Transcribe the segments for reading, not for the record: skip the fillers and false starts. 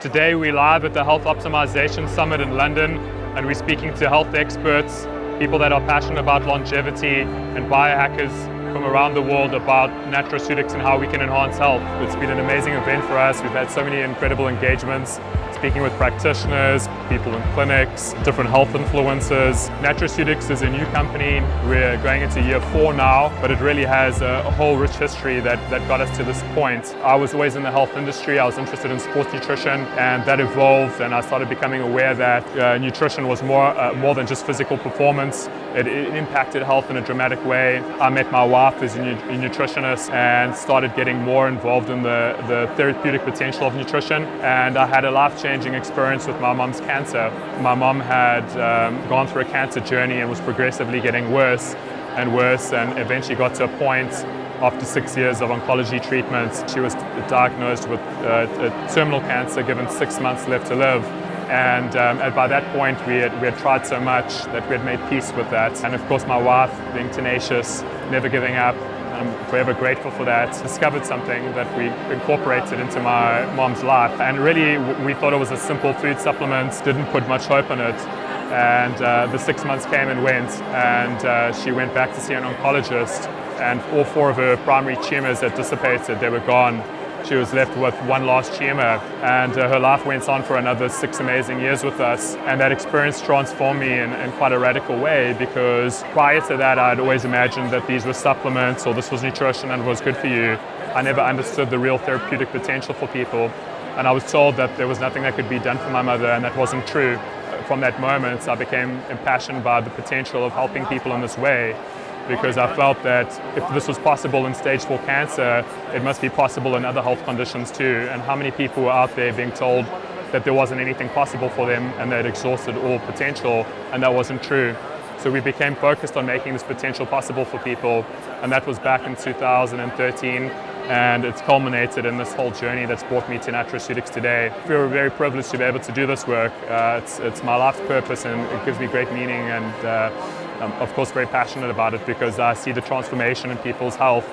Today we're live at the Health Optimisation Summit in London, and we're speaking to health experts, people that are passionate about longevity, and biohackers from around the world about nutraceutics and how we can enhance health. It's been an amazing event for us. We've had so many incredible engagements, speaking with practitioners, people in clinics, different health influencers. Nutraceutics is a new company. We're going into year 4 now, but it really has a whole rich history that got us to this point. I was always in the health industry. I was interested in sports nutrition, and that evolved, and I started becoming aware that nutrition was more than just physical performance. It impacted health in a dramatic way. I met my wife, who's a nutritionist, and started getting more involved in the therapeutic potential of nutrition. And I had a life-changing experience with my mom's cancer. My mom had gone through a cancer journey and was progressively getting worse and worse, and eventually got to a point after 6 years of oncology treatments. She was diagnosed with terminal cancer, given 6 months left to live. And by that point, we had tried so much that we had made peace with that. And of course, my wife, being tenacious, never giving up, I'm forever grateful for that, discovered something that we incorporated into my mom's life. And really, we thought it was a simple food supplement, didn't put much hope in it. And the 6 months came and went, and she went back to see an oncologist, and all 4 of her primary tumors had dissipated, they were gone. She was left with one last tumor, and her life went on for another 6 amazing years with us. And that experience transformed me in quite a radical way, because prior to that, I'd always imagined that these were supplements or this was nutrition and was good for you. I never understood the real therapeutic potential for people. And I was told that there was nothing that could be done for my mother, and that wasn't true. From that moment, I became impassioned by the potential of helping people in this way, because I felt that if this was possible in stage 4 cancer, it must be possible in other health conditions too. And how many people were out there being told that there wasn't anything possible for them and they'd exhausted all potential, and that wasn't true. So we became focused on making this potential possible for people, and that was back in 2013, and it's culminated in this whole journey that's brought me to nutraceutics today. I feel very privileged to be able to do this work. It's my life's purpose, and it gives me great meaning, and I'm of course very passionate about it, because I see the transformation in people's health,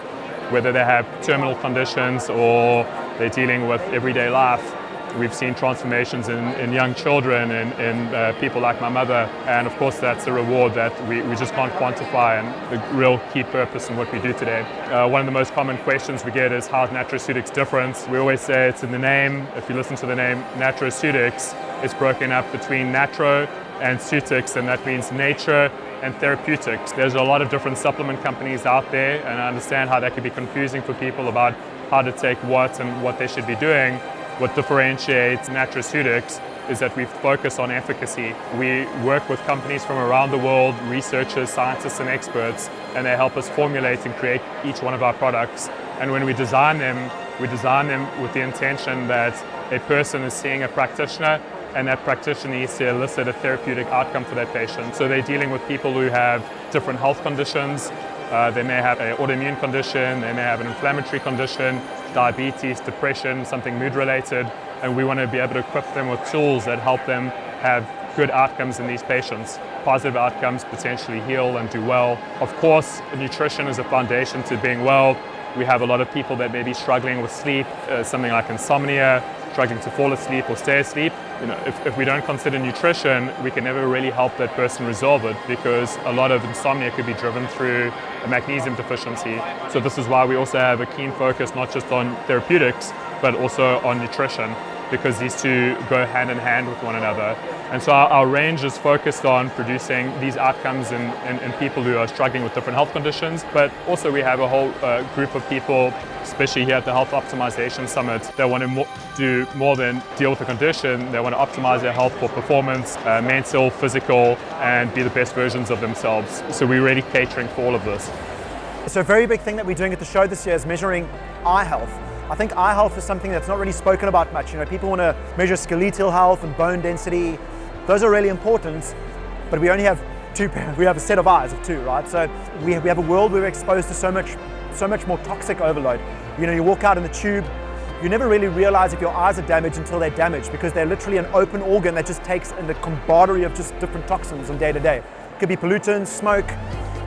whether they have terminal conditions or they're dealing with everyday life. We've seen transformations in young children, in people like my mother, and of course that's a reward that we just can't quantify, and the real key purpose in what we do today. One of the most common questions we get is, how is nutraceutics different? We always say it's in the name. If you listen to the name nutraceutics, it's broken up between natro and ceutics, and that means nature and therapeutics. There's a lot of different supplement companies out there, and I understand how that could be confusing for people about how to take what and what they should be doing. What differentiates nutraceutics is that we focus on efficacy. We work with companies from around the world, researchers, scientists, and experts, and they help us formulate and create each one of our products. And when we design them with the intention that a person is seeing a practitioner, and that practitioner needs to elicit a therapeutic outcome for that patient. So they're dealing with people who have different health conditions. They may have an autoimmune condition, they may have an inflammatory condition, diabetes, depression, something mood-related, and we want to be able to equip them with tools that help them have good outcomes in these patients. Positive outcomes, potentially heal and do well. Of course, nutrition is a foundation to being well. We have a lot of people that may be struggling with sleep, something like insomnia, struggling to fall asleep or stay asleep. If we don't consider nutrition, we can never really help that person resolve it, because a lot of insomnia could be driven through a magnesium deficiency. So this is why we also have a keen focus not just on therapeutics, but also on nutrition, because these two go hand in hand with one another. And so our range is focused on producing these outcomes in people who are struggling with different health conditions, but also we have a whole group of people, especially here at the Health Optimisation Summit, that want to do more than deal with the condition. They want to optimize their health for performance, mental, physical, and be the best versions of themselves. So we're really catering for all of this. So a very big thing that we're doing at the show this year is measuring eye health. I think eye health is something that's not really spoken about much. People want to measure skeletal health and bone density. Those are really important, but we only have 2 pairs. We have a set of eyes of 2, right? So we have a world where we're exposed to so much more toxic overload. You walk out in the tube, you never really realize if your eyes are damaged until they're damaged, because they're literally an open organ that just takes in the camaraderie of just different toxins on day to day. It could be pollutants, smoke,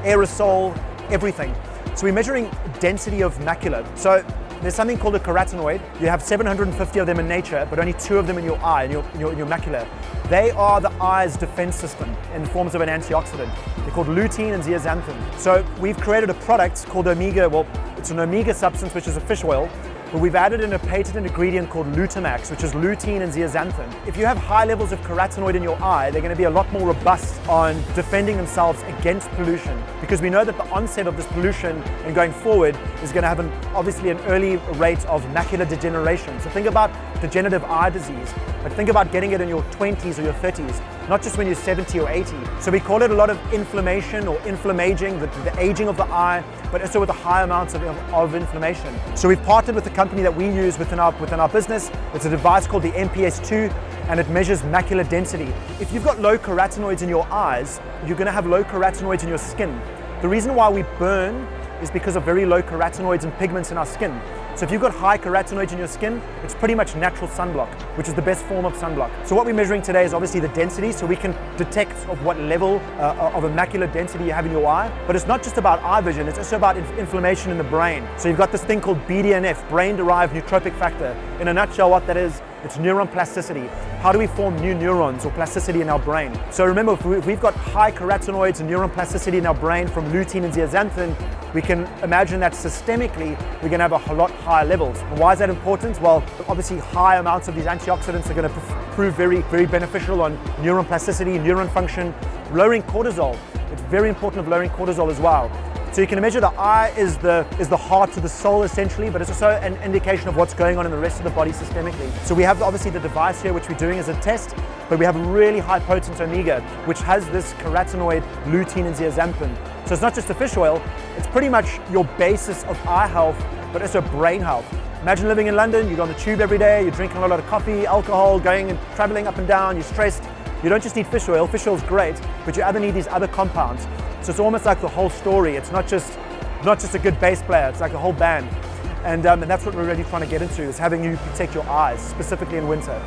aerosol, everything. So we're measuring density of macula. So there's something called a carotenoid. You have 750 of them in nature, but only 2 of them in your eye, in your macula. They are the eye's defense system in forms of an antioxidant. They're called lutein and zeaxanthin. So we've created a product called omega, well, it's an omega substance, which is a fish oil, but we've added in a patented ingredient called Lutamax, which is lutein and zeaxanthin. If you have high levels of carotenoid in your eye, they're going to be a lot more robust on defending themselves against pollution, because we know that the onset of this pollution and going forward is going to have obviously an early rate of macular degeneration. So think about degenerative eye disease, but think about getting it in your 20s or your 30s, not just when you're 70 or 80. So we call it a lot of inflammation or inflammaging, the aging of the eye, but also with a high amounts of inflammation. So we've partnered with a company that we use within our business. It's a device called the MPS2, and it measures macular density. If you've got low carotenoids in your eyes, you're going to have low carotenoids in your skin. The reason why we burn is because of very low carotenoids and pigments in our skin. So if you've got high carotenoids in your skin, it's pretty much natural sunblock, which is the best form of sunblock. So what we're measuring today is obviously the density, so we can detect of what level of a macular density you have in your eye. But it's not just about eye vision, it's also about inflammation in the brain. So you've got this thing called BDNF, brain-derived neurotrophic factor. In a nutshell, what that is, it's neuron plasticity. How do we form new neurons or plasticity in our brain? So remember, if we've got high carotenoids and neuron plasticity in our brain from lutein and zeaxanthin, we can imagine that systemically we're going to have a lot higher levels. And why is that important? Well, obviously high amounts of these antioxidants are going to prove very, very beneficial on neuron plasticity, neuron function, lowering cortisol. It's very important of lowering cortisol as well. So you can measure the eye is the heart to the soul essentially, but it's also an indication of what's going on in the rest of the body systemically. So we have obviously the device here which we're doing as a test, but we have a really high potent omega which has this carotenoid, lutein and zeaxanthin. So it's not just a fish oil, it's pretty much your basis of eye health, but also brain health. Imagine living in London, you go on the tube every day, you're drinking a lot of coffee, alcohol, going and traveling up and down, you're stressed. You don't just need fish oil is great, but you need these other compounds. So it's almost like the whole story. It's not just a good bass player, it's like a whole band. And that's what we're really trying to get into, is having you protect your eyes, specifically in winter.